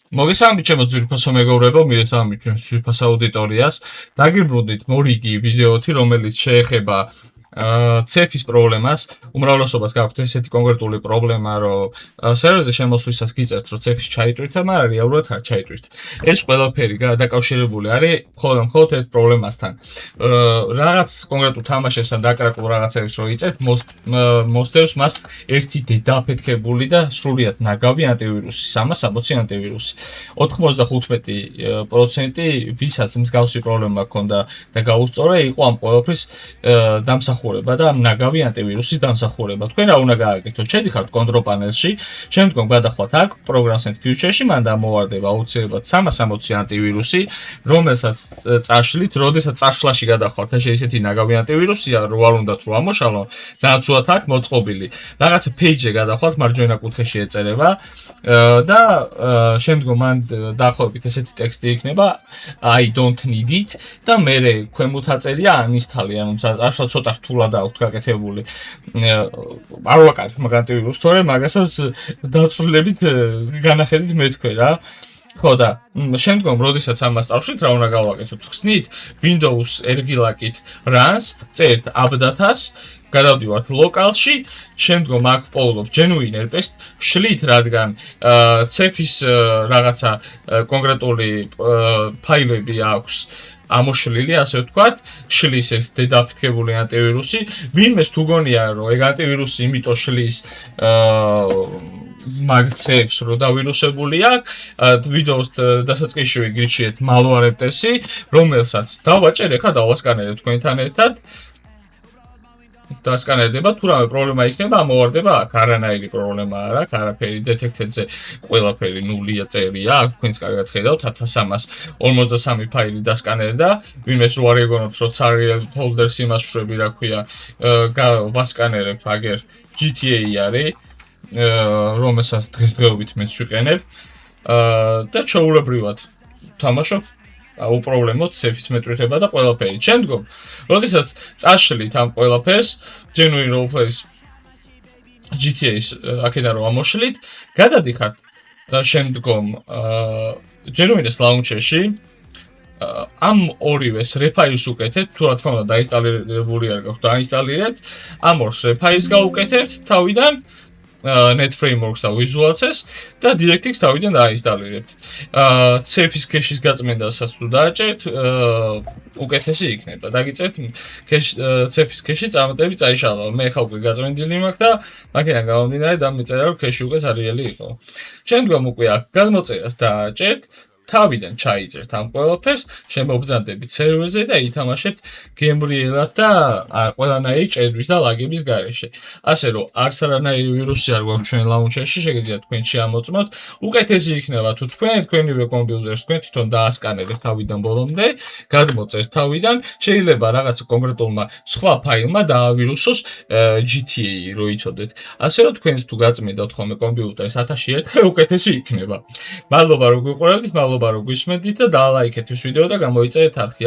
მოგესალმებით ჩემო ძვირფასო მეგობრებო, მოგესალმებით ჩემს ძვირფას აუდიტორიას. დაგიბრუნდით მორიგი ვიდეოთი, რომელიც შეეხება ცეფის პრობლემას. უმრავლესობას გაქვთ ესეთი კონკრეტული პრობლემა, რომ სერვერზე შემოსვლისას გიწერთ, რომ ცეფის ჩაიტვირთა, მაგრამ რეალურად არ ჩაიტვირთ. ეს ყველაფერი დაკავშირებული არის მხოლოდ ერთ პრობლემასთან. რაღაც კონკრეტულ თამაშებსთან დაკრაკულ რაღაცებს რო იწერთ, მოსდევს მას ერთი დედააფეთქებული და სრულიად ნაგავი ანტივირუსი, 360 ანტივირუსი. 95% ვისაც მსგავსი პრობლემა ჰქონდა და გაუსწორა, იყო ამ ყველაფრის დამსახურება და ამ ნაგავი ანტივირუსის დამსახურება. თქვენ რა უნდა გააკეთოთ? შედიხართ control panel-ში, შემდგომ გადახვათ აქ programs and features-ში, მან დამოვარდება აუცილებლად 360 ანტივირუსი, რომელსაც წაშლით, როდესაც წაშლაში გადახვათ, და ესეთი ნაგავი ანტივირუსია, რო არ უნდათ რომ ამოშალონ, ძალიან ცუდად აქ მოწყობილი. რაღაცა page-ზე გადახვათ, მარჯვენა კუთხეში ეწერება და შემდგომ მან დაახლოებით ესეთი ტექსტი იქნება I don't need it და მერე ქვემოთ აწერია uninstall, ანუ წაშლა ცოტა რთულად აქვს გაკეთებული. არ ვაკარებ მაგ ანტივირუსს, თორემ მაგასაც დაწვრილებით განახედით მეთქვე რა. ხო და შემდგომ როდესაც ამას წავშლით, რა უნდა გავაკეთოთ? ხსნით Windows ergilak-ით runs, წერთ update-ას, გადავდივართ localში, შემდგომ აქ ვპოულობ genuine rpst, ვშლით რადგან ცეფის რაღაცა კონკრეტული ფაილები აქვს ამოშლილი, ასე ვთქვათ, შლის ეს დედააფეთქებული ანტივირუსი, ვინმეს თუ გონია რომ ეგ ანტივირუსი იმიტომ შლის მაგ ცეფს რო დავირუსებული აქვს, ვიდეოს დასაწყისში გირჩიეთ malware test-ი, რომელსაც დავაჭერ, ეხლა დავასკანერებ თქვენთან ერთად. დასკანერდება, თუ რამე პრობლემა იქნება, ამოვარდება აქ, არანაირი პრობლემა არ აქვს, არაფერი detected-ზე ყველაფერი ნულია წერია, აქ თქვენც კარგად ხედავთ 1353 ფაილი დასკანერდა, ვინმეს რო არ ეგონოთ, რომ serial folders იმას შვები, რა ქვია, ვასკანერებ, აგერ GTA არის, რომელსაც დღესდღეობით მეც ვიყენებ და ჩაულებრივად თამაშობ უპრობლემოდ ცეფის მეტვირთება და ყველაფერი. შემდგომ, როდესაც წაშლით ამ ყველაფერს, genuine roleplays GTA-ს აქედან რომ ამოშლით, გადადიხართ და შემდგომ genuine launcher-ში ამ ორივეს რეფაილს უკეთებთ, თუ რა თქმა უნდა დაინსტალირებული არ გაქვთ, დაინსტალირებთ, ამ ორს რეფაილს გაუკეთებთ თავიდან, net frameworks და visual-ს და DirectX თავიდან დაინსტალირებთ. ცეფის ქეშის გაწმენდასაც თუ დააჭერთ, უკეთესი იქნება. დაგიწერთ ცეფის ქეში წარმატებით წაიშალა. მე ხა უკვე გაწმენდილი მაქვს და აქედან გამომდინარე დამეწერა რომ ქეში უკვე სერიალი იყო. შემდგომ უკვე აქ გადმოწერას დააჭერთ. თავიდან ჩაიწერთ ამ ყველაფერს, შემოგბრძანდებით სერვერზე და ითამაშებთ გემრიელად და ყველანაირი ჭედვის და ლაგების გარეშე. ასე რომ არც არანაირი ვირუსი არ გვაქვს ჩვენ launcher-ში, შეგიძლიათ თქვენ შეამოწმოთ. უკეთესი იქნება თუ თქვენივე კომპიუტერს თქვენ თვითონ დაასკანერებთ თავიდან ბოლომდე, გადმოწერთ თავიდან, შეიძლება რაღაც კონკრეტულმა სხვა ფაილმა დაავირუსოს GTA რო იცოდეთ. ასე რომ თქვენს თუ გაწმენდათ ხოლმე კომპიუტერს 1000 ერთხელ უკეთესი იქნება. მადლობა რომ გვიყურებთ, მადლობა რომ გვისმენთ და დალაიქეთ ეს ვიდეო და გამოიწერეთ არხი.